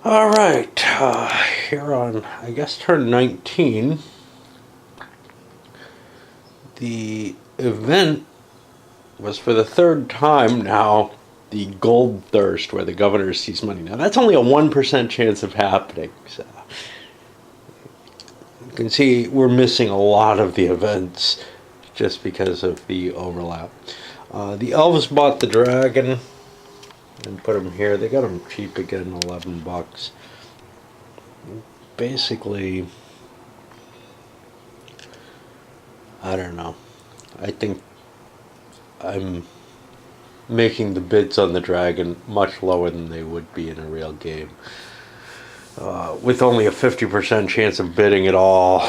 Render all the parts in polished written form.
Alright, here on, I guess, turn 19, the event was for the third time now the gold thirst where the governor sees money. Now that's only a 1% chance of happening, so you can see we're missing a lot of the events just because of the overlap. The elves bought the dragon and put him here. They got him cheap again, $11. Basically, I don't know. I think I'm making the bids on the dragon much lower than they would be in a real game. With only a 50% chance of bidding at all.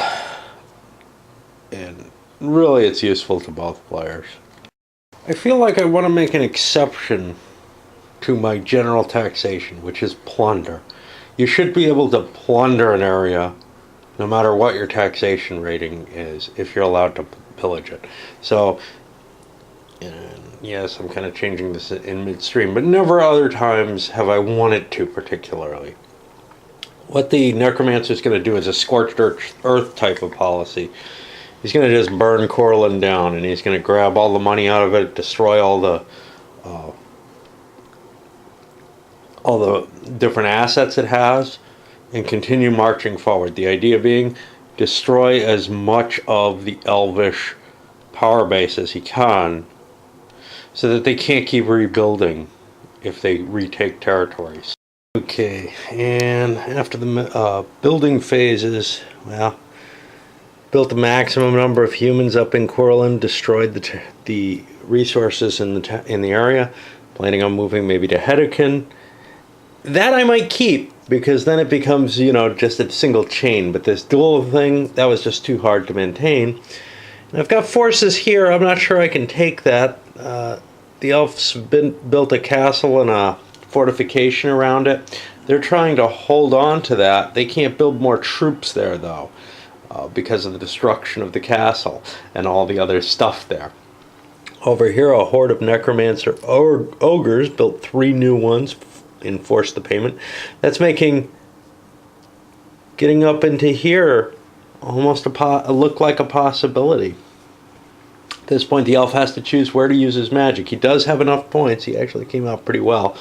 And really it's useful to both players. I feel like I want to make an exception to my general taxation, which is plunder. You should be able to plunder an area no matter what your taxation rating is if you're allowed to pillage it. So, yes, I'm kind of changing this in midstream, but never other times have I wanted to particularly. What the necromancer is going to do is a scorched earth type of policy. He's going to just burn Corlin down, and he's going to grab all the money out of it, destroy all the different assets it has, and continue marching forward. The idea being, destroy as much of the elvish power base as he can, so that they can't keep rebuilding if they retake territories. Okay, and after the building phases, well, built the maximum number of humans up in Corlin, destroyed the resources in the area, planning on moving maybe to Hedekin. That I might keep, because then it becomes, just a single chain. But this dual thing, that was just too hard to maintain. And I've got forces here. I'm not sure I can take that. The elves built a castle and a fortification around it. They're trying to hold on to that. They can't build more troops there, though, because of the destruction of the castle and all the other stuff there. Over here, a horde of necromancer ogres built 3 new ones, enforce the payment. That's making getting up into here almost look like a possibility. At this point, the elf has to choose where to use his magic. He does have enough points. He actually came out pretty well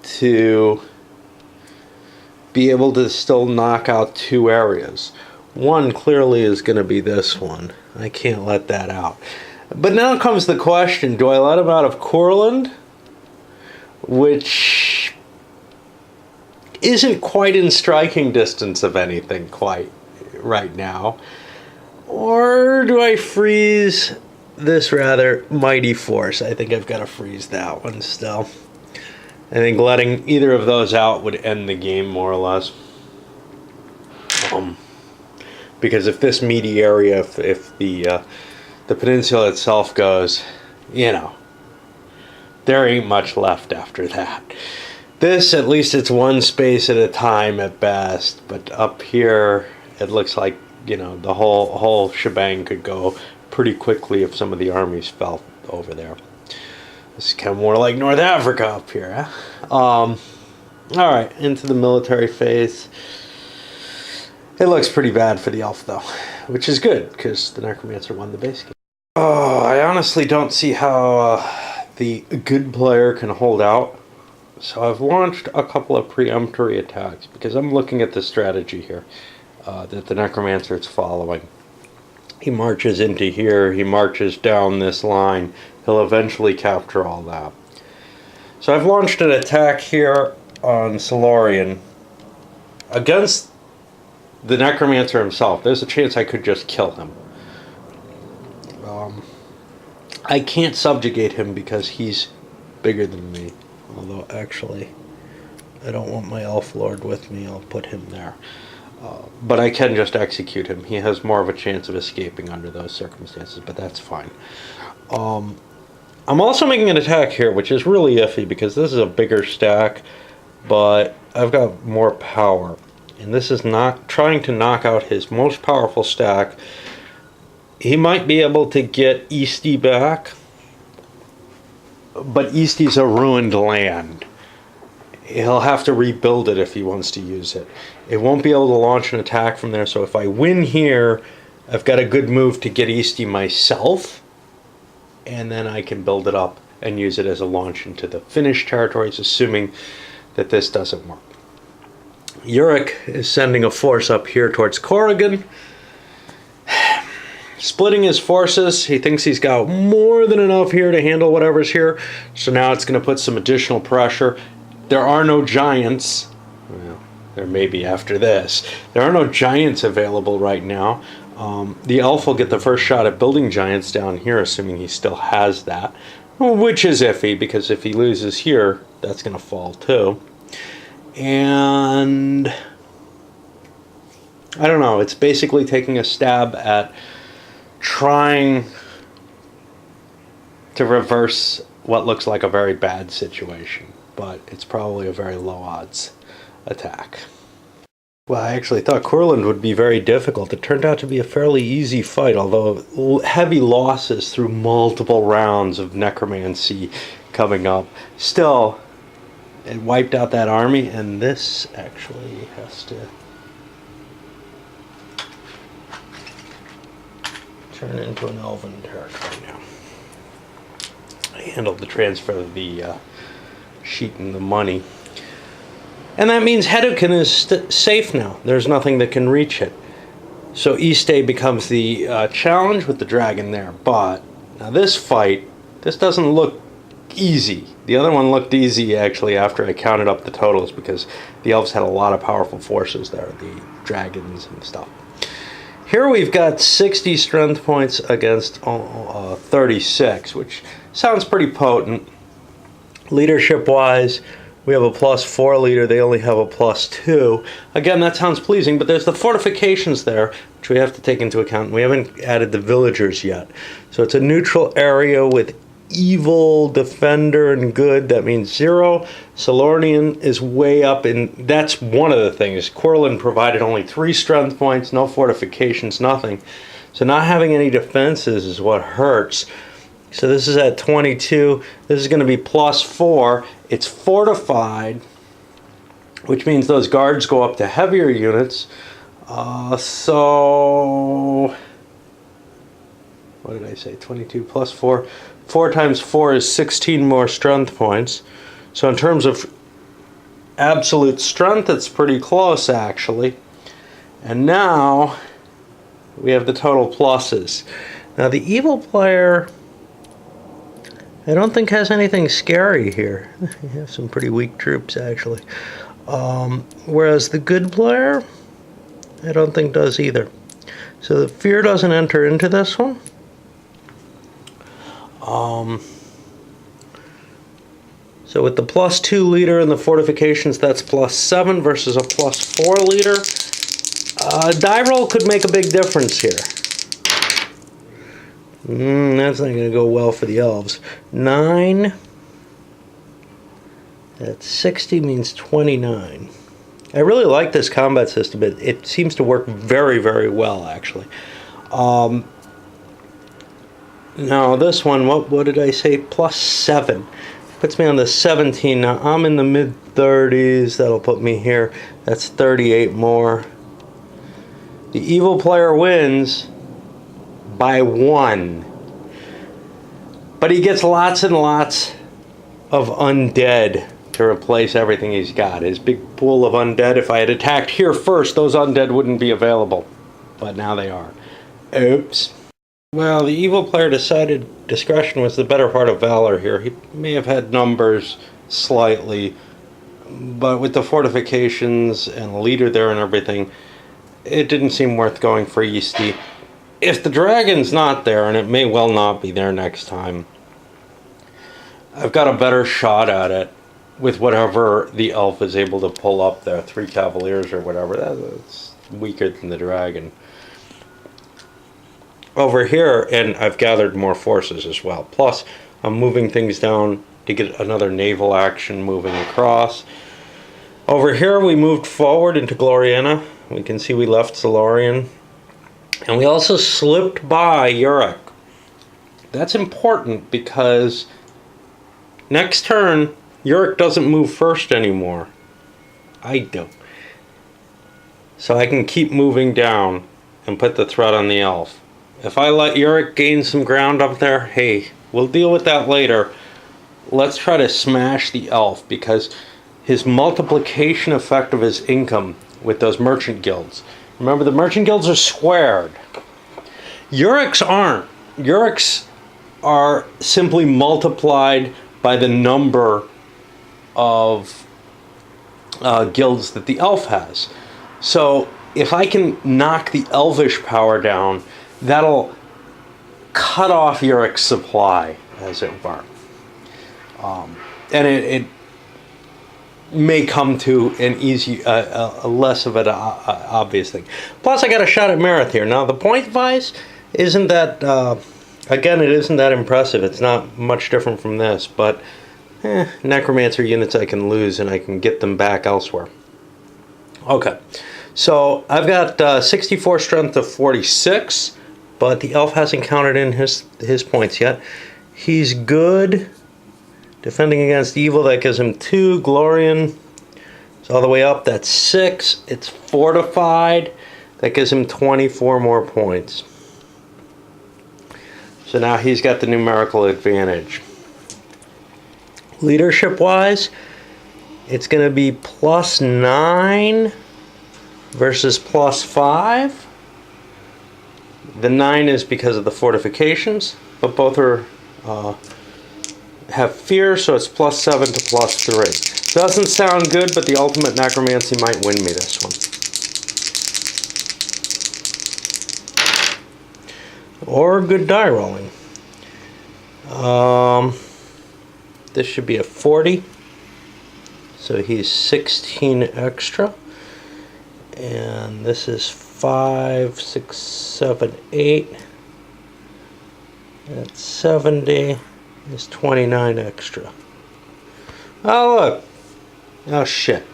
to be able to still knock out 2 areas. One clearly is going to be this one. I can't let that out. But now comes the question, do I let him out of Corland? Which isn't quite in striking distance of anything quite right now. Or do I freeze this rather mighty force? I think I've got to freeze that one still. I think letting either of those out would end the game more or less. Because if this meaty area, if the peninsula itself goes, there ain't much left after that. This, at least it's one space at a time at best, but up here it looks like, the whole shebang could go pretty quickly if some of the armies fell over there. This is kind of more like North Africa up here, huh? Alright, into the military phase. It looks pretty bad for the elf, though, which is good, because the necromancer won the base game. Oh, I honestly don't see how the good player can hold out. So I've launched a couple of preemptory attacks because I'm looking at the strategy here that the necromancer is following. He marches into here, he marches down this line, he'll eventually capture all that. So I've launched an attack here on Solorian against the necromancer himself. There's a chance I could just kill him. I can't subjugate him because he's bigger than me. Although, actually, I don't want my elf lord with me. I'll put him there. But I can just execute him. He has more of a chance of escaping under those circumstances, but that's fine. I'm also making an attack here, which is really iffy because this is a bigger stack, but I've got more power. And this is not trying to knock out his most powerful stack. He might be able to get Eastie back, but Eastie's a ruined land. he'll have to rebuild it if he wants to use it. It won't be able to launch an attack from there, so if I win here, I've got a good move to get easty myself, and then I can build it up and use it as a launch into the Finnish territories, assuming that this doesn't work. Uric is sending a force up here towards Corrigan, splitting his forces. He thinks he's got more than enough here to handle whatever's here, so now it's going to put some additional pressure. There are no giants. Well, there may be after this. There are no giants available right now. The elf will get the first shot at building giants down here, assuming he still has that, which is iffy, because if he loses here, that's going to fall too. And I don't know, it's basically taking a stab at trying to reverse what looks like a very bad situation, but it's probably a very low odds attack. Well, I actually thought Courland would be very difficult. It turned out to be a fairly easy fight, although heavy losses through multiple rounds of necromancy coming up. Still, it wiped out that army, and this actually has to turn into an elven territory now. I handled the transfer of the sheet and the money. And that means Hedukin is safe now. There's nothing that can reach it. So Eastay becomes the challenge with the dragon there. But now this fight, this doesn't look easy. The other one looked easy actually after I counted up the totals, because the elves had a lot of powerful forces there, the dragons and stuff. Here we've got 60 strength points against 36, which sounds pretty potent. Leadership wise, we have a +4 leader, they only have a +2. Again, that sounds pleasing, but there's the fortifications there, which we have to take into account. We haven't added the villagers yet. So it's a neutral area with evil, defender, and good. That means 0. Solornian is way up, and that's one of the things. Corlin provided only 3 strength points, no fortifications, nothing. So not having any defenses is what hurts. So this is at 22. This is going to be +4. It's fortified, which means those guards go up to heavier units. So what did I say? 22 +4. 4 times 4 is 16 more strength points. So in terms of absolute strength, it's pretty close actually. And now we have the total pluses. Now the evil player, I don't think has anything scary here. You have some pretty weak troops actually. Whereas the good player, I don't think does either. So the fear doesn't enter into this one. So with the +2 leader and the fortifications, that's +7 versus a +4 leader. Die roll could make a big difference here. That's not going to go well for the elves. 9. That's 60 means 29. I really like this combat system. It seems to work very, very well, actually. Now this one, what did I say? +7. Puts me on the 17. Now I'm in the mid-30s. That'll put me here. That's 38 more. The evil player wins by 1. But he gets lots and lots of undead to replace everything he's got. His big pool of undead, if I had attacked here first, those undead wouldn't be available. But now they are. Oops. Well, the evil player decided discretion was the better part of valor here. He may have had numbers slightly, but with the fortifications and the leader there and everything, it didn't seem worth going for Yeasty. If the dragon's not there, and it may well not be there next time, I've got a better shot at it with whatever the elf is able to pull up there. 3 cavaliers or whatever. That's weaker than the dragon. Over here, and I've gathered more forces as well. Plus, I'm moving things down to get another naval action moving across. Over here, we moved forward into Gloriana. We can see we left Solarian. And we also slipped by Uric. That's important because next turn, Yorick doesn't move first anymore. I do. So I can keep moving down and put the threat on the elf. If I let Yorick gain some ground up there, hey, we'll deal with that later. Let's try to smash the elf, because his multiplication effect of his income with those merchant guilds. Remember, the merchant guilds are squared. Yorick's aren't. Yorick's are simply multiplied by the number of guilds that the elf has. So if I can knock the elvish power down, that'll cut off Yorick's supply, as it were. And it may come to an easy, a less of an obvious thing. Plus, I got a shot at Marith here. Now, the point-wise isn't that, again, it isn't that impressive. It's not much different from this, but Necromancer units I can lose, and I can get them back elsewhere. Okay, so I've got 64 strength to 46, but the elf hasn't counted in his points yet. He's good. Defending against evil, that gives him 2. Glorian is all the way up, that's 6. It's fortified, that gives him 24 more points. So now he's got the numerical advantage. Leadership-wise, it's going to be +9 versus +5. The 9 is because of the fortifications, but both are have fear, so it's +7 to +3. Doesn't sound good, but the ultimate necromancy might win me this one. Or good die rolling. This should be a 40. So he's 16 extra. And this is 5, 6, 7, 8. That's 70. It's 29 extra. Oh, look. Oh, shit.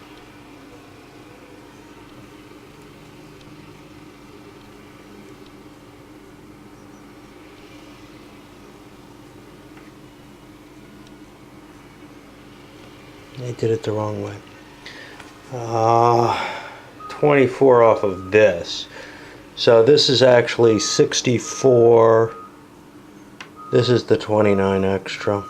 They did it the wrong way. 24 off of this. So this is actually 64. This is the 29 extra.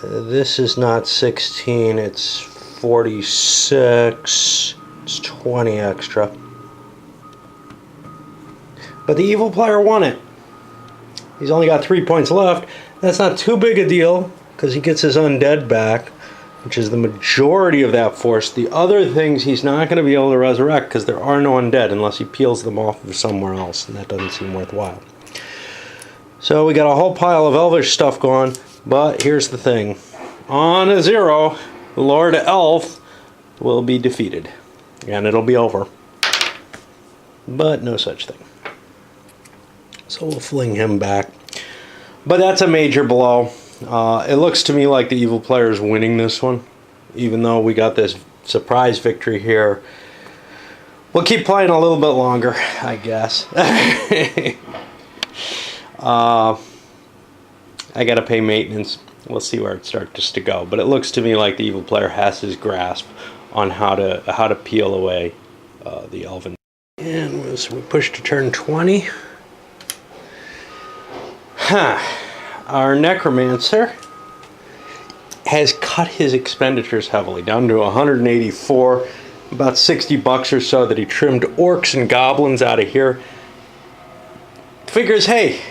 This is not 16, it's 46. It's 20 extra. But the evil player won it. He's only got 3 points left. That's not too big a deal, because he gets his undead back, which is the majority of that force. The other things he's not going to be able to resurrect, because there are no undead unless he peels them off of somewhere else, and that doesn't seem worthwhile. So we got a whole pile of elvish stuff going, but here's the thing. On a 0, Lord Elf will be defeated, and it'll be over. But no such thing. So we'll fling him back. But that's a major blow. It looks to me like the evil player is winning this one, even though we got this surprise victory here. We'll keep playing a little bit longer, I guess. I gotta pay maintenance. We'll see where it starts to go, but it looks to me like the evil player has his grasp on how to peel away the elven. And so we push to turn 20. Our necromancer has cut his expenditures heavily, down to 184, about $60 or so that he trimmed orcs and goblins out of here. Figures, hey,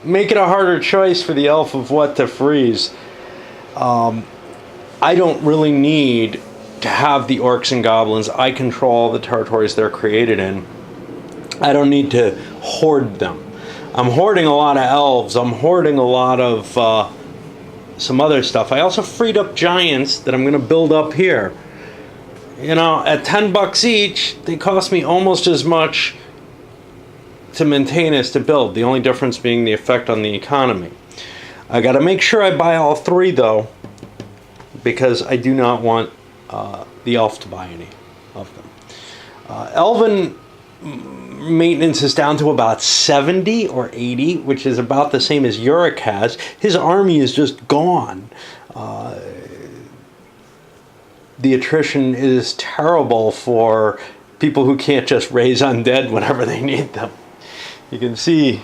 make it a harder choice for the elf of what to freeze. I don't really need to have the orcs and goblins. I control the territories they're created in. I don't need to hoard them. I'm hoarding a lot of elves. I'm hoarding a lot of some other stuff. I also freed up giants that I'm going to build up here. You know, at $10 each, they cost me almost as much to maintain as to build. The only difference being the effect on the economy. I got to make sure I buy all 3 though, because I do not want the elf to buy any of them. Elven maintenance is down to about 70 or 80, which is about the same as Uric has. His army is just gone. The attrition is terrible for people who can't just raise undead whenever they need them. You can see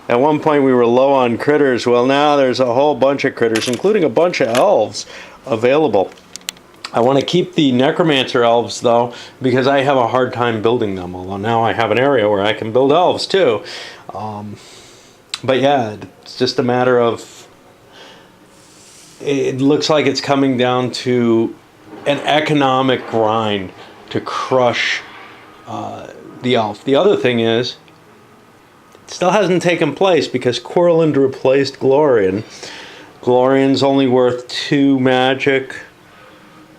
at one point we were low on critters. Well, now there's a whole bunch of critters, including a bunch of elves available. I want to keep the necromancer elves though, because I have a hard time building them, although now I have an area where I can build elves too. But yeah, it's just a matter of, it looks like it's coming down to an economic grind to crush the elf. The other thing is, it still hasn't taken place because Corland replaced Glorian. Glorian's only worth 2 magic.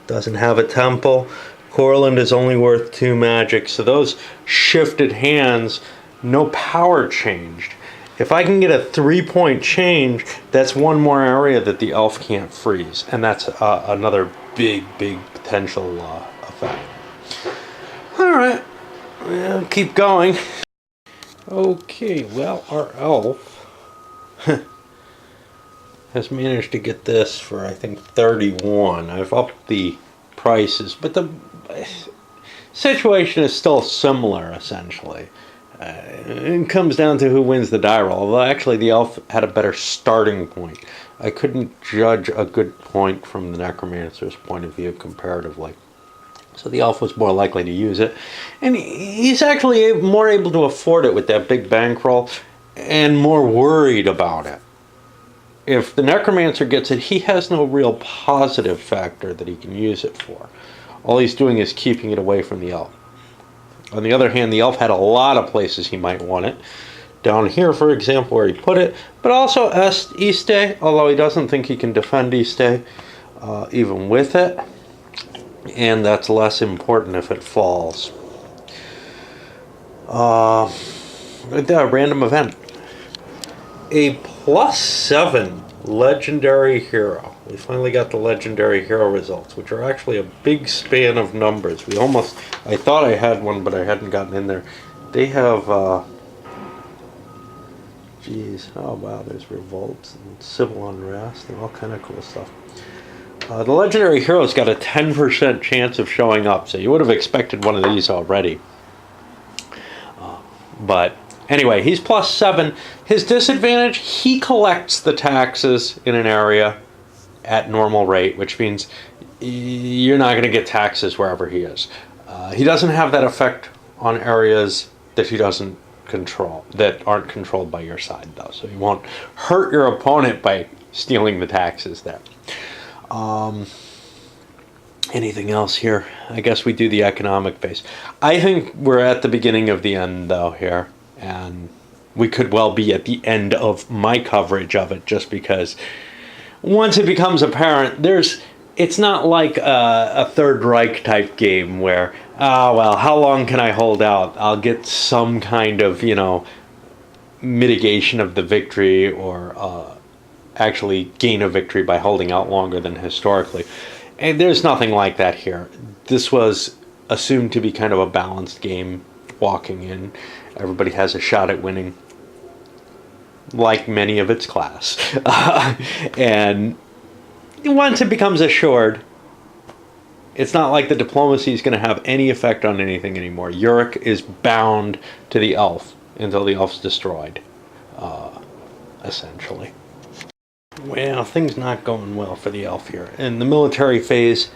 Doesn't have a temple. Corland is only worth 2 magic. So those shifted hands, no power changed. If I can get a 3-point change, that's one more area that the elf can't freeze. And that's another big potential effect. Alright, we'll keep going. Okay, well, our elf has managed to get this for, I think, 31. I've upped the prices, but the situation is still similar, essentially. It comes down to who wins the die roll. Although, actually, the elf had a better starting point. I couldn't judge a good point from the necromancer's point of view comparatively. So the elf was more likely to use it. And he's actually more able to afford it with that big bankroll and more worried about it. If the necromancer gets it, he has no real positive factor that he can use it for. All he's doing is keeping it away from the elf. On the other hand, the elf had a lot of places he might want it. Down here, for example, where he put it, but also Eastay, although he doesn't think he can defend Eastay even with it. And that's less important if it falls. The random event. A +7 legendary hero. We finally got the legendary hero results, which are actually a big span of numbers. I thought I had one, but I hadn't gotten in there. They have, oh wow, there's revolts and civil unrest and all kind of cool stuff. The legendary hero's got a 10% chance of showing up, so you would have expected one of these already. But anyway, he's +7. His disadvantage, he collects the taxes in an area at normal rate, which means you're not going to get taxes wherever he is. He doesn't have that effect on areas that he doesn't control, that aren't controlled by your side, though. So he won't hurt your opponent by stealing the taxes there. Anything else here? I guess we do the economic base. I think we're at the beginning of the end, though, here. And we could well be at the end of my coverage of it, just because once it becomes apparent, it's not like a Third Reich type game where, well, how long can I hold out? I'll get some kind of, mitigation of the victory, or actually gain a victory by holding out longer than historically. And there's nothing like that here. This was assumed to be kind of a balanced game walking in. Everybody has a shot at winning, like many of its class. And once it becomes assured, it's not like the diplomacy is going to have any effect on anything anymore. Uric is bound to the elf until the elf's destroyed, essentially. Well, things not going well for the elf here. In the military phase,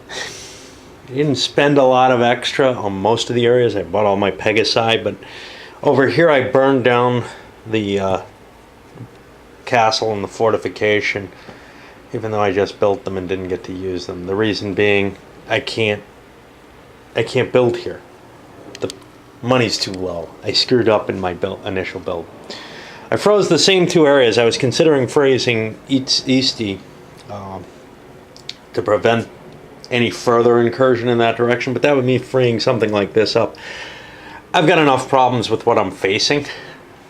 I didn't spend a lot of extra on most of the areas. I bought all my Pegasi, but over here I burned down the castle and the fortification, even though I just built them and didn't get to use them. The reason being, I can't build here. The money's too low. I screwed up in my initial build. I froze the same 2 areas. I was considering freezing Easty to prevent any further incursion in that direction, but that would mean freeing something like this up. I've got enough problems with what I'm facing.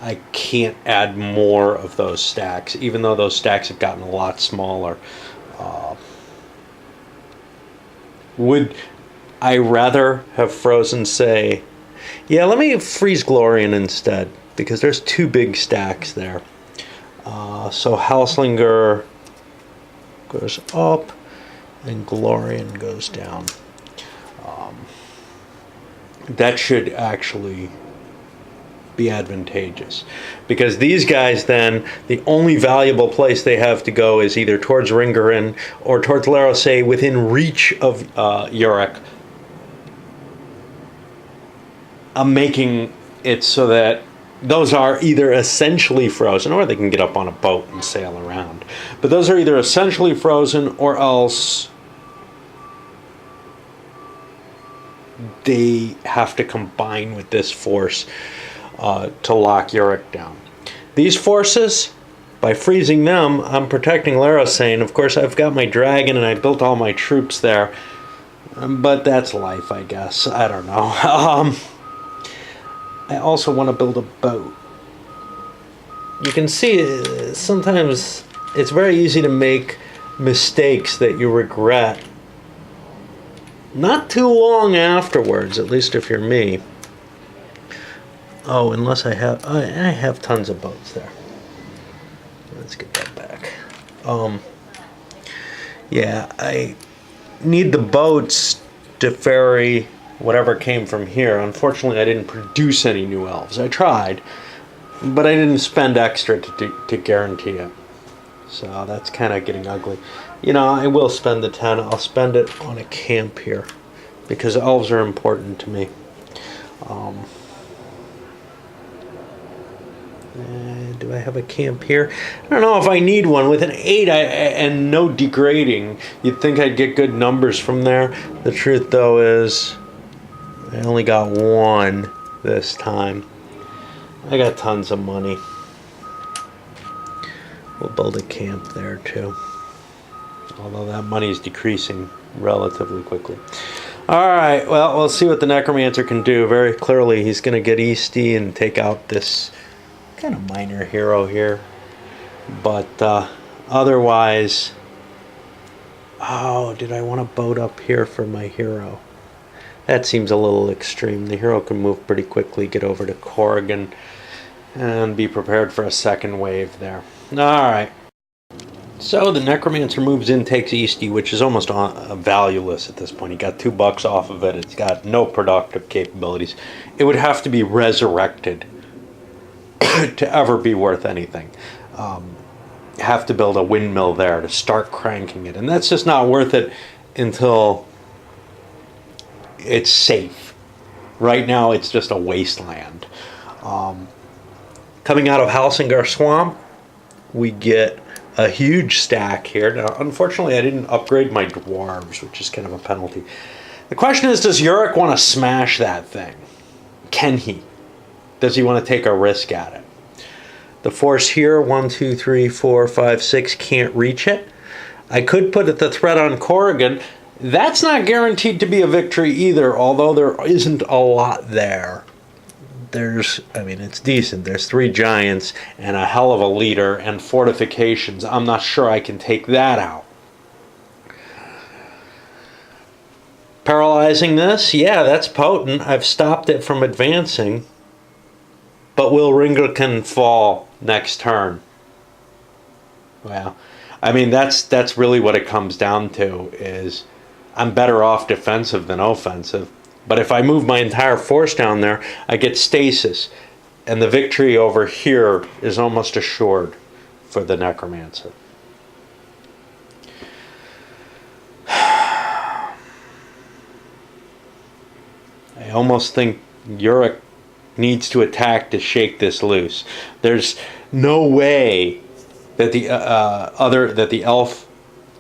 I can't add more of those stacks, even though those stacks have gotten a lot smaller. Would I rather have frozen, say, Yeah, let me freeze Glorian instead, because there's two big stacks there. So Halslinger goes up, and Glorian goes down. That should actually be advantageous, because these guys then, the only valuable place they have to go is either towards Ringerin or towards Larosay within reach of Yurik. I'm making it so that those are either essentially frozen, or they can get up on a boat and sail around. But those are either essentially frozen, or else they have to combine with this force to lock Yurik down. These forces, by freezing them, I'm protecting Larosay. And of course, I've got my dragon and I built all my troops there. But that's life, I guess. I don't know. I also want to build a boat. You can see sometimes it's very easy to make mistakes that you regret not too long afterwards, at least if you're me. Oh, unless I have tons of boats there. Let's get that back. Yeah, I need the boats to ferry whatever came from here. Unfortunately, I didn't produce any new elves. I tried, but I didn't spend extra to guarantee it. So that's kind of getting ugly. You know, I will spend the 10. I'll spend it on a camp here, because elves are important to me. Do I have a camp here? I don't know if I need one. With an 8 and no degrading, you'd think I'd get good numbers from there. The truth, though, is I only got 1 this time. I got tons of money. We'll build a camp there, too. Although that money is decreasing relatively quickly. Alright, well, we'll see what the Necromancer can do. Very clearly, he's going to get Easty and take out this kind of minor hero here. But otherwise... Oh, did I want to boat up here for my hero? That seems a little extreme. The hero can move pretty quickly, get over to Corrigan, and be prepared for a second wave there. Alright. So the Necromancer moves in, takes Easty, which is almost valueless at this point. He got $2 off of it. It's got no productive capabilities. It would have to be resurrected to ever be worth anything. Have to build a windmill there to start cranking it. And that's just not worth it until it's safe. Right now, it's just a wasteland. Coming out of Halsingar Swamp, we get a huge stack here. Now, unfortunately, I didn't upgrade my dwarves, which is kind of a penalty. The question is, does Yurik want to smash that thing? Can he? Does he want to take a risk at it? The force here, 1, 2, 3, 4, 5, 6, can't reach it. I could put the threat on Corrigan. That's not guaranteed to be a victory either, although there isn't a lot there. It's decent. There's 3 giants and a hell of a leader and fortifications. I'm not sure I can take that out. Paralyzing this? Yeah, that's potent. I've stopped it from advancing. But will Ringerkin fall next turn? Well, that's really what it comes down to, is I'm better off defensive than offensive. But if I move my entire force down there, I get stasis. And the victory over here is almost assured for the Necromancer. I almost think Yurik needs to attack to shake this loose. There's no way that the elf...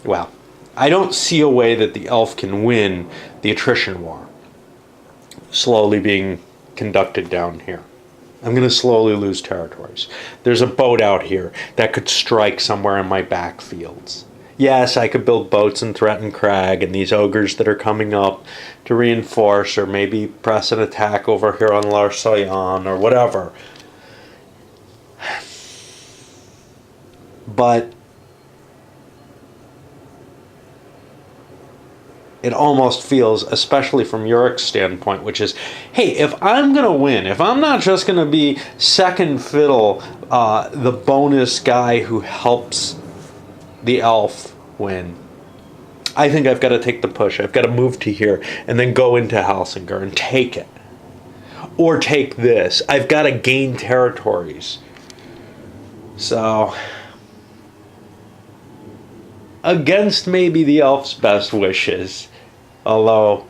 Well, I don't see a way that the elf can win the attrition war. Slowly being conducted down here. I'm going to slowly lose territories. There's a boat out here that could strike somewhere in my backfields. Yes, I could build boats and threaten Crag and these ogres that are coming up to reinforce, or maybe press an attack over here on Larsayan or whatever. But It almost feels, especially from Yurik's standpoint, which is, hey, if I'm going to win, if I'm not just going to be second fiddle, the bonus guy who helps the elf win, I think I've got to take the push. I've got to move to here and then go into Helsinger and take it. Or take this. I've got to gain territories. So, against maybe the elf's best wishes, although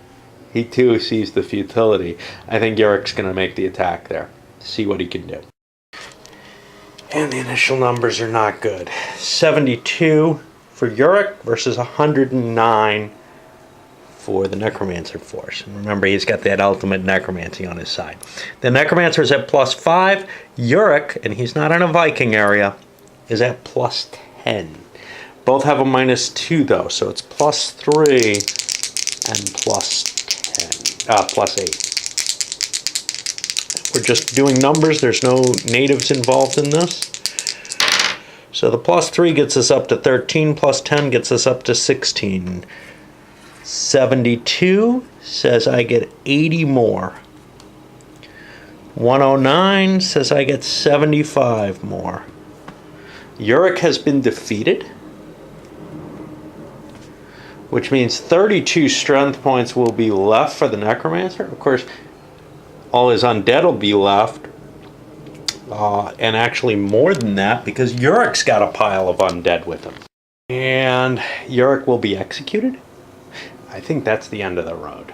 he too sees the futility, I think Yurik's going to make the attack there. See what he can do. And the initial numbers are not good. 72 for Yurik versus 109 for the Necromancer force. And remember, he's got that ultimate necromancy on his side. The Necromancer is at +5. Yurik, and he's not in a Viking area, is at +10. Both have a -2 though, so it's +3 and +8. We're just doing numbers. There's no natives involved in this. So the +3 gets us up to 13, +10 gets us up to 16. 72 says I get 80 more. 109 says I get 75 more. Yurik has been defeated, which means 32 strength points will be left for the Necromancer. Of course, all his undead will be left, and actually more than that, because Yurik's got a pile of undead with him. And Yurik will be executed. I think that's the end of the road.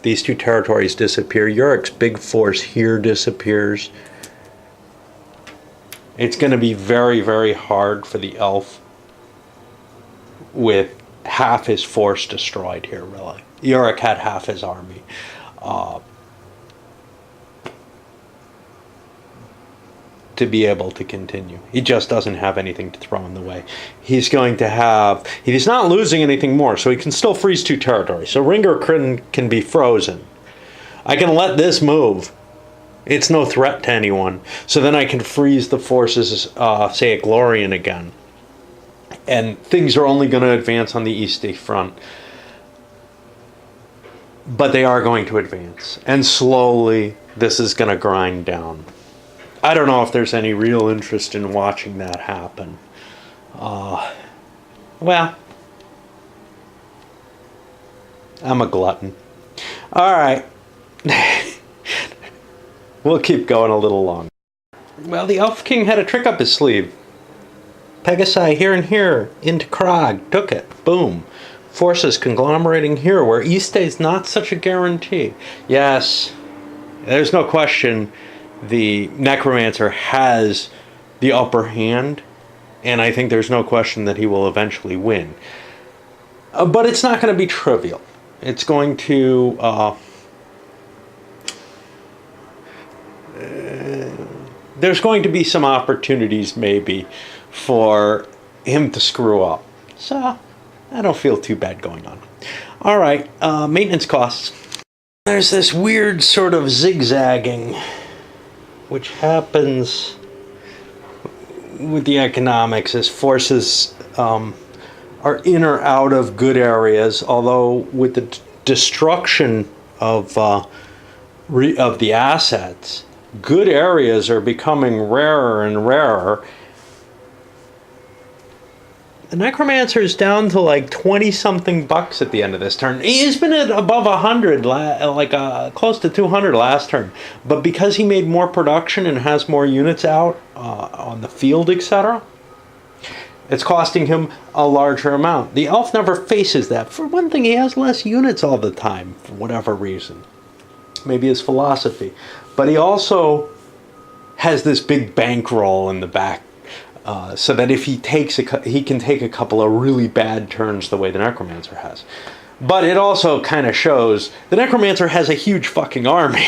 These two territories disappear. Yurik's big force here disappears. It's going to be very, very hard for the elf with half his force destroyed here, really. Yurik had half his army. To be able to continue. He just doesn't have anything to throw in the way. He's going to have... He's not losing anything more, so he can still freeze 2 territories. So Ringar can be frozen. I can let this move. It's no threat to anyone. So then I can freeze the forces, say, at Glorian again. And things are only going to advance on the East front. But they are going to advance. And slowly, this is going to grind down. I don't know if there's any real interest in watching that happen. Well, I'm a glutton. All right. We'll keep going a little longer. Well, the Elf King had a trick up his sleeve. Pegasi here and here into Krag, took it. Boom. Forces conglomerating here, where East is not such a guarantee. Yes, there's no question the Necromancer has the upper hand, and I think there's no question that he will eventually win. But it's not going to be trivial. It's going to... there's going to be some opportunities, maybe, for him to screw up. So, I don't feel too bad going on. All right, maintenance costs. There's this weird sort of zigzagging which happens with the economics as forces are in or out of good areas, although with the destruction of the assets, good areas are becoming rarer and rarer. The Necromancer is down to like 20-something bucks at the end of this turn. He's been at above 100, close to 200 last turn. But because he made more production and has more units out on the field, etc., it's costing him a larger amount. The elf never faces that. For one thing, he has less units all the time, for whatever reason. Maybe his philosophy. But he also has this big bankroll in the back. So that if he takes he can take a couple of really bad turns the way the Necromancer has. But it also kind of shows the Necromancer has a huge fucking army.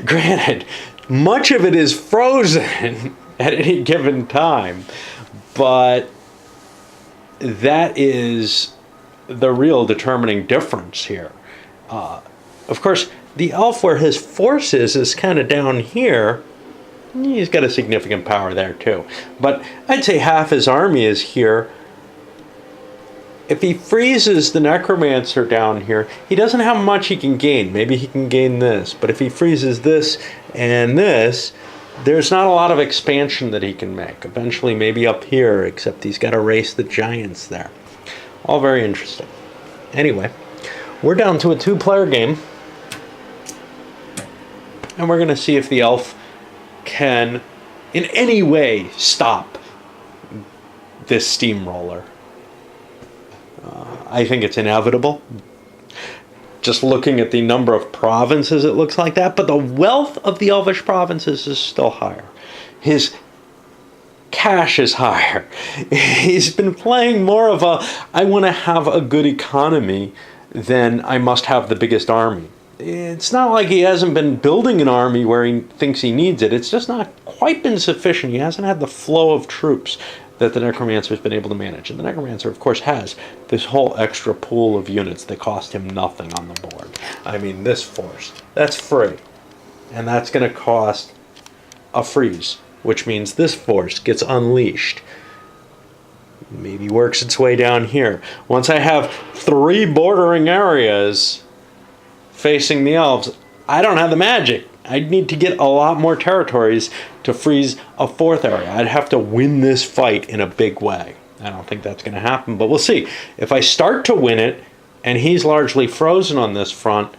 Granted, much of it is frozen at any given time. But that is the real determining difference here. Of course, the elf where his force is kind of down here. He's got a significant power there too. But I'd say half his army is here. if he freezes the Necromancer down here, he doesn't have much he can gain. Maybe he can gain this, but if he freezes this and this, there's not a lot of expansion that he can make. Eventually, maybe up here, except he's got to race the giants there. All very interesting. Anyway, we're down to a 2-player game, and we're going to see if the elf can in any way stop this steamroller. I think it's inevitable. Just looking at the number of provinces, it looks like that. But the wealth of the Elvish provinces is still higher. His cash is higher. He's been playing more of a, I want to have a good economy than I must have the biggest army. It's not like he hasn't been building an army where he thinks he needs it. It's just not quite been sufficient. He hasn't had the flow of troops that the Necromancer has been able to manage. And the Necromancer, of course, has this whole extra pool of units that cost him nothing on the board. I mean, this force, that's free. And that's going to cost a freeze, which means this force gets unleashed. Maybe works its way down here. Once I have 3 bordering areas facing the elves, I don't have the magic. I'd need to get a lot more territories to freeze a 4th area. I'd have to win this fight in a big way. I don't think that's going to happen, but we'll see. If I start to win it, and he's largely frozen on this front,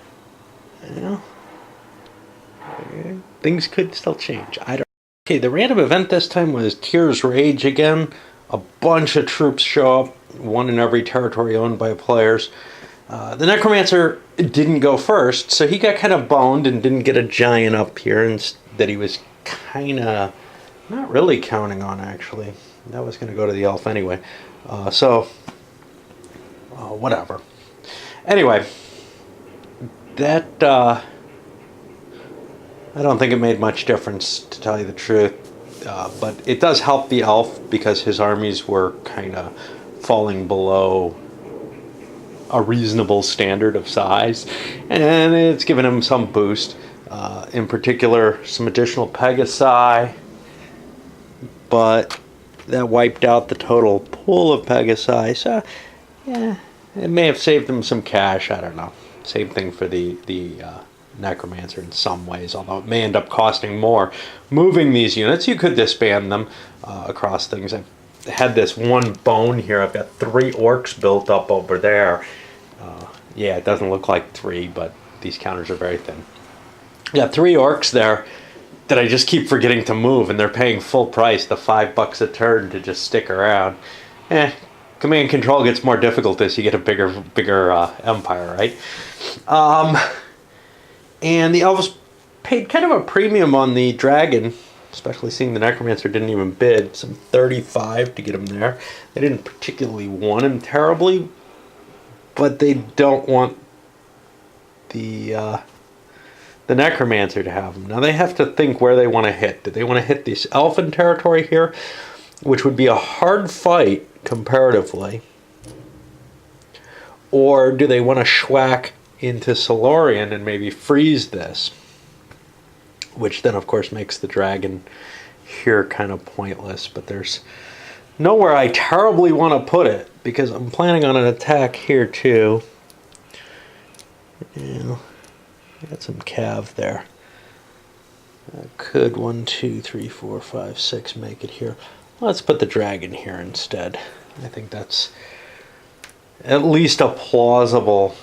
you know, things could still change. I don't. Okay, the random event this time was Tyr's Rage again. A bunch of troops show up, one in every territory owned by players. The Necromancer didn't go first, so he got kind of boned and didn't get a giant up here, and that he was kind of not really counting on, actually. That was going to go to the elf anyway. Whatever. Anyway, that, I don't think it made much difference, to tell you the truth. But it does help the elf because his armies were kind of falling below a reasonable standard of size, and it's given him some boost. In particular, some additional Pegasi, but that wiped out the total pool of Pegasi, so yeah, it may have saved him some cash, I don't know. Same thing for the Necromancer in some ways, although it may end up costing more. Moving these units, you could disband them across things. I've had this one bone here. I've got 3 orcs built up over there. Yeah, it doesn't look like 3, but these counters are very thin. Got 3 orcs there that I just keep forgetting to move, and they're paying full price, the $5 a turn to just stick around. Command control gets more difficult as you get a bigger empire, right? And the elves paid kind of a premium on the dragon, especially seeing the Necromancer didn't even bid, some 35 to get him there. They didn't particularly want him terribly, but they don't want the Necromancer to have him. Now they have to think where they want to hit. Do they want to hit this elfin territory here, which would be a hard fight comparatively, or do they want to schwack into Solarian and maybe freeze this, which then of course makes the dragon here kind of pointless. But there's nowhere I terribly want to put it because I'm planning on an attack here too. Yeah, got some cav there. I could 1, 2, 3, 4, 5, 6 make it here. Let's put the dragon here instead. I think that's at least a plausible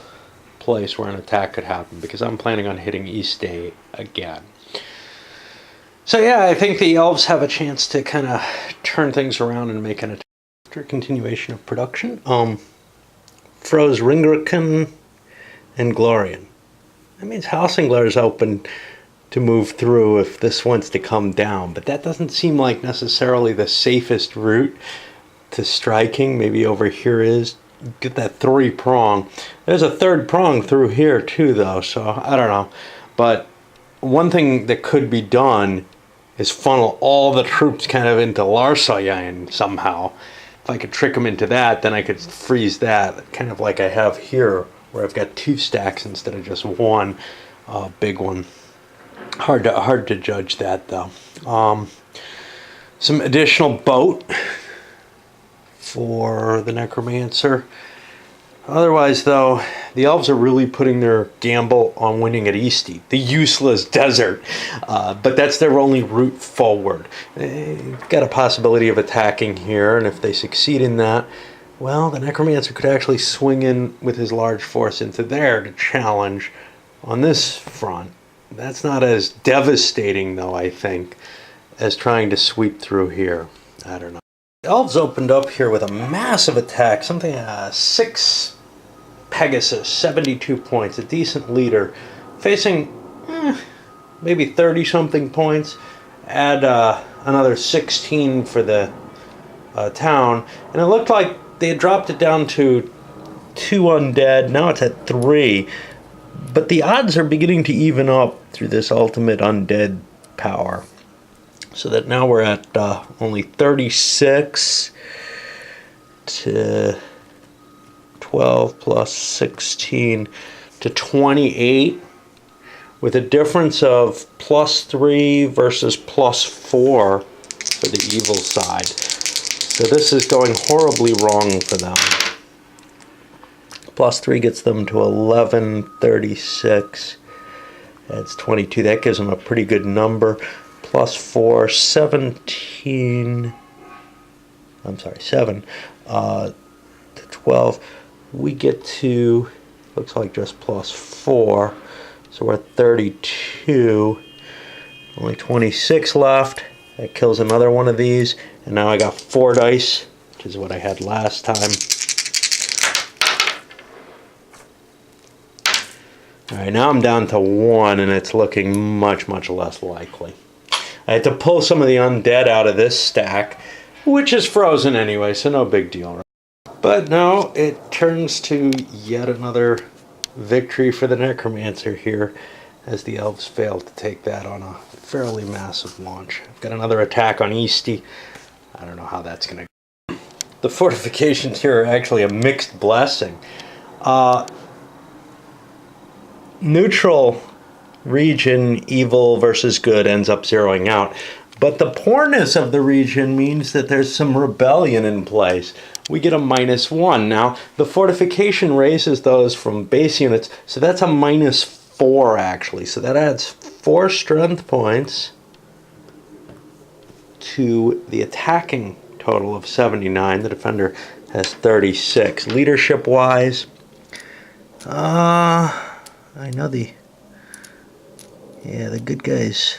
place where an attack could happen, because I'm planning on hitting East Day again. So yeah, I think the elves have a chance to kind of turn things around and make an attack after a continuation of production. Froze Ringriken and Glorian. That means Halsingler is open to move through if this wants to come down, but that doesn't seem like necessarily the safest route to striking. Maybe over here is. Get that 3-prong. There's a 3rd prong through here too, though, so I don't know. But one thing that could be done is funnel all the troops kind of into Larsayan somehow. If I could trick them into that, then I could freeze that, kind of like I have here, where I've got 2 stacks instead of just one big one. Hard to judge that, though. Some additional boat for the Necromancer. Otherwise, though, the elves are really putting their gamble on winning at Eastie, the useless desert. But that's their only route forward. They've got a possibility of attacking here, and if they succeed in that, well, the Necromancer could actually swing in with his large force into there to challenge on this front. That's not as devastating, though, I think, as trying to sweep through here. I don't know. Elves opened up here with a massive attack, something 6 Pegasus, 72 points, a decent leader, facing maybe 30-something points. Add another 16 for the town, and it looked like they had dropped it down to 2 undead. Now it's at 3, but the odds are beginning to even up through this ultimate undead power. So that now we're at only 36 to 12 plus 16 to 28, with a difference of +3 versus +4 for the evil side. So this is going horribly wrong for them. +3 gets them to 1136. That's 22. That gives them a pretty good number. +4, 17. I'm sorry, 7 to 12. We get to, looks like just +4. So we're at 32. Only 26 left. That kills another one of these. And now I got 4 dice, which is what I had last time. Alright, now I'm down to 1, and it's looking much, much less likely. I had to pull some of the undead out of this stack, which is frozen anyway, so no big deal. Right? But no, it turns to yet another victory for the Necromancer here, as the elves failed to take that on a fairly massive launch. I've got another attack on Eastie. I don't know how that's going to go. The fortifications here are actually a mixed blessing. Neutral region, evil versus good, ends up zeroing out. But the poorness of the region means that there's some rebellion in place. We get a -1. Now, the fortification raises those from base units, so that's a -4 actually. So that adds 4 strength points to the attacking total of 79. The defender has 36. Leadership-wise, I know the good guys,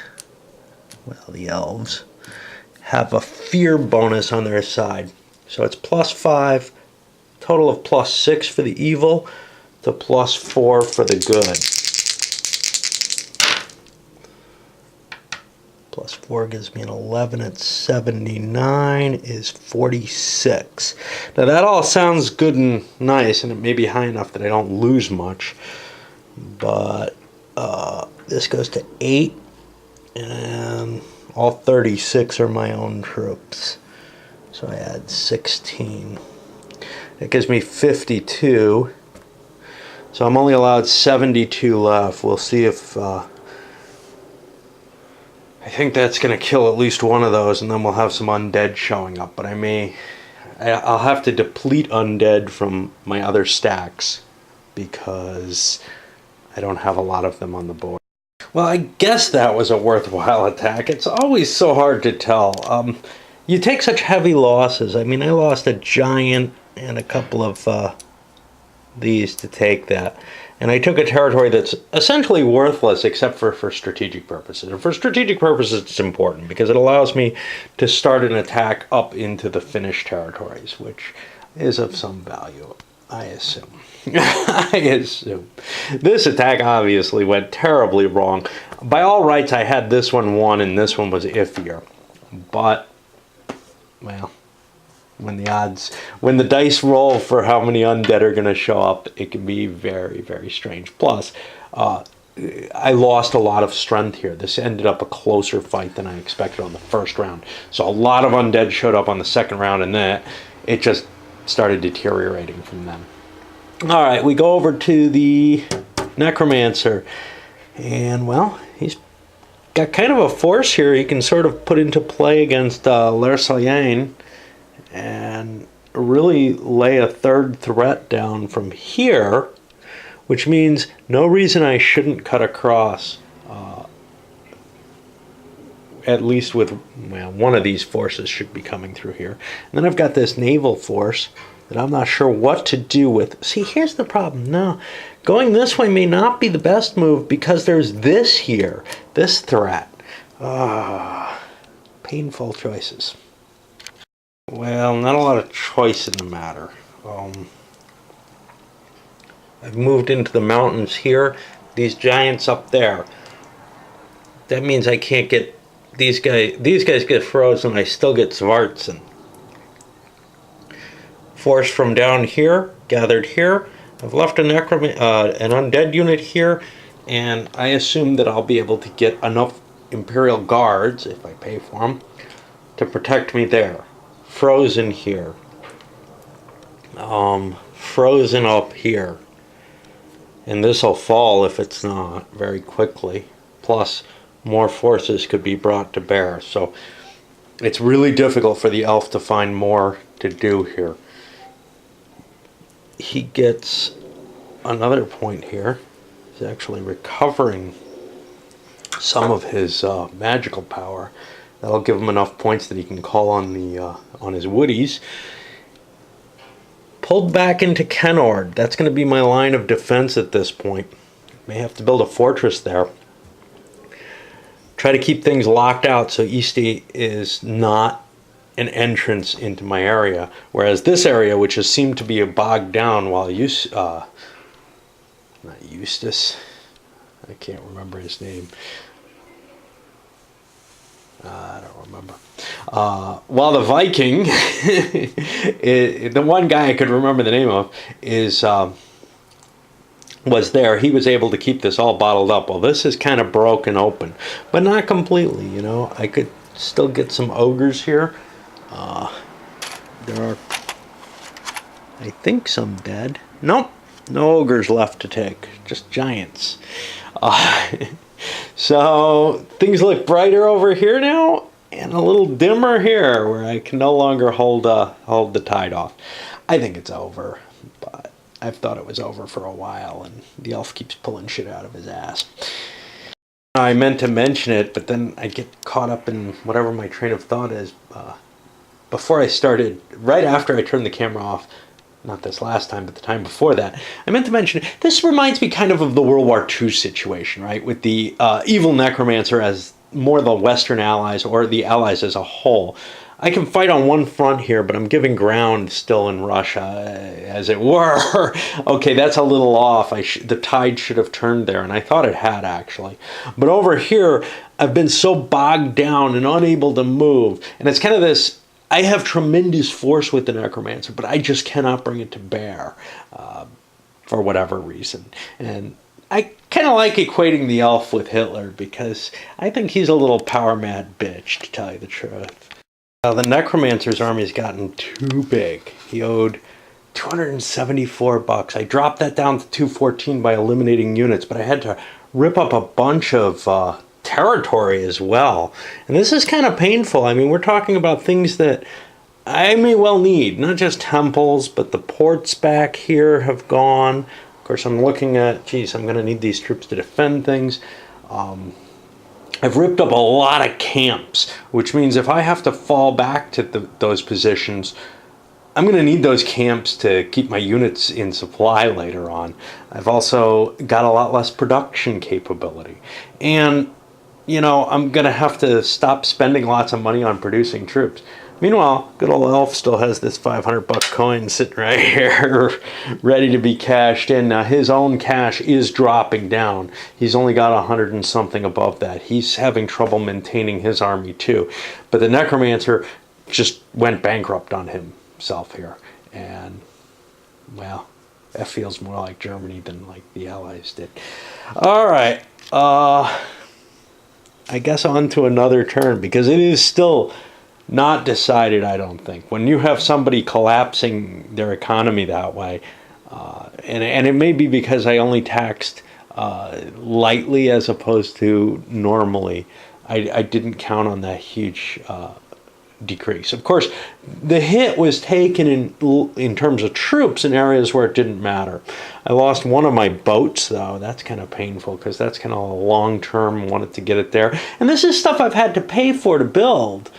well, the elves, have a fear bonus on their side. So it's +5, total of +6 for the evil, to +4 for the good. +4 gives me an 11 at 79 is 46. Now that all sounds good and nice, and it may be high enough that I don't lose much, but this goes to 8, and all 36 are my own troops. So I add 16. It gives me 52. So I'm only allowed 72 left. We'll see if I think that's going to kill at least one of those, and then we'll have some undead showing up. But I'll have to deplete undead from my other stacks because I don't have a lot of them on the board. Well, I guess that was a worthwhile attack. It's always so hard to tell. You take such heavy losses. I mean, I lost a giant and a couple of these to take that. And I took a territory that's essentially worthless except for strategic purposes. And for strategic purposes, it's important because it allows me to start an attack up into the Finnish territories, which is of some value, I assume. I assume. This attack obviously went terribly wrong. By all rights, I had this one won and this one was iffier. But, well, when the dice roll for how many undead are going to show up, it can be very, very strange. Plus, I lost a lot of strength here. This ended up a closer fight than I expected on the first round. So a lot of undead showed up on the second round, and then it just started deteriorating from then. All right, we go over to the Necromancer, and well, he's got kind of a force here he can sort of put into play against Lersalien, and really lay a third threat down from here, which means no reason I shouldn't cut across, at least with, well, one of these forces should be coming through here. And then I've got this naval force that I'm not sure what to do with. See, here's the problem. No, going this way may not be the best move because there's this here, this threat. Painful choices. Well, not a lot of choice in the matter. I've moved into the mountains here. These giants up there. That means I can't get these guys. These guys get frozen. I still get Svartsen. Force from down here, gathered here. I've left an undead unit here, and I assume that I'll be able to get enough Imperial Guards, if I pay for them, to protect me there. Frozen here. Frozen up here. And this will fall if it's not, very quickly. Plus, more forces could be brought to bear. So, it's really difficult for the elf to find more to do here. He gets another point here. He's actually recovering some of his magical power. That'll give him enough points that he can call on the on his woodies. Pulled back into Kenord. That's going to be my line of defense at this point. May have to build a fortress there. Try to keep things locked out so Eastie is not an entrance into my area, whereas this area, which has seemed to be bogged down while not Eustace, I can't remember his name. I don't remember. While the Viking, the one guy I could remember the name of, was there. He was able to keep this all bottled up. Well, this is kind of broken open, but not completely. You know, I could still get some ogres here. There are, I think, some dead. Nope, no ogres left to take. Just giants. So things look brighter over here now, and a little dimmer here, where I can no longer hold the tide off. I think it's over, but I've thought it was over for a while, and the elf keeps pulling shit out of his ass. I meant to mention it, but then I get caught up in whatever my train of thought is. Before I started, right after I turned the camera off, not this last time, but the time before that, I meant to mention, this reminds me kind of the World War II situation, right? With the evil necromancer as more the Western allies, or the allies as a whole. I can fight on one front here, but I'm giving ground still in Russia, as it were. Okay, that's a little off. The tide should have turned there, and I thought it had, actually. But over here, I've been so bogged down and unable to move, and it's kind of this, I have tremendous force with the necromancer, but I just cannot bring it to bear for whatever reason. And I kind of like equating the elf with Hitler, because I think he's a little power-mad bitch, to tell you the truth. The necromancer's army has gotten too big. He owed $274. I dropped that down to $214 by eliminating units, but I had to rip up a bunch of territory as well. And this is kind of painful. I mean, we're talking about things that I may well need, not just temples, but the ports back here have gone. Of course, I'm looking at, geez, I'm going to need these troops to defend things. I've ripped up a lot of camps, which means if I have to fall back to those positions, I'm going to need those camps to keep my units in supply later on. I've also got a lot less production capability. And, you know, I'm going to have to stop spending lots of money on producing troops. Meanwhile, good old elf still has this $500 coin sitting right here, ready to be cashed in. Now, his own cash is dropping down. He's only got 100 and something above that. He's having trouble maintaining his army too. But the necromancer just went bankrupt on himself here. And, well, that feels more like Germany than like the Allies did. All right. I guess on to another turn, because it is still not decided, I don't think. When you have somebody collapsing their economy that way, and it may be because I only taxed lightly as opposed to normally. I didn't count on that huge decrease. Of course, the hit was taken in terms of troops in areas where it didn't matter. I lost one of my boats, though. That's kind of painful because that's kind of a long-term, wanted to get it there. And this is stuff I've had to pay for to build,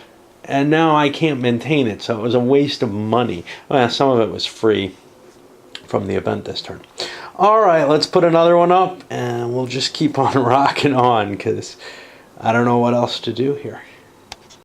and now I can't maintain it, so it was a waste of money. Well, some of it was free from the event this turn. All right, let's put another one up, and we'll just keep on rocking on because I don't know what else to do here.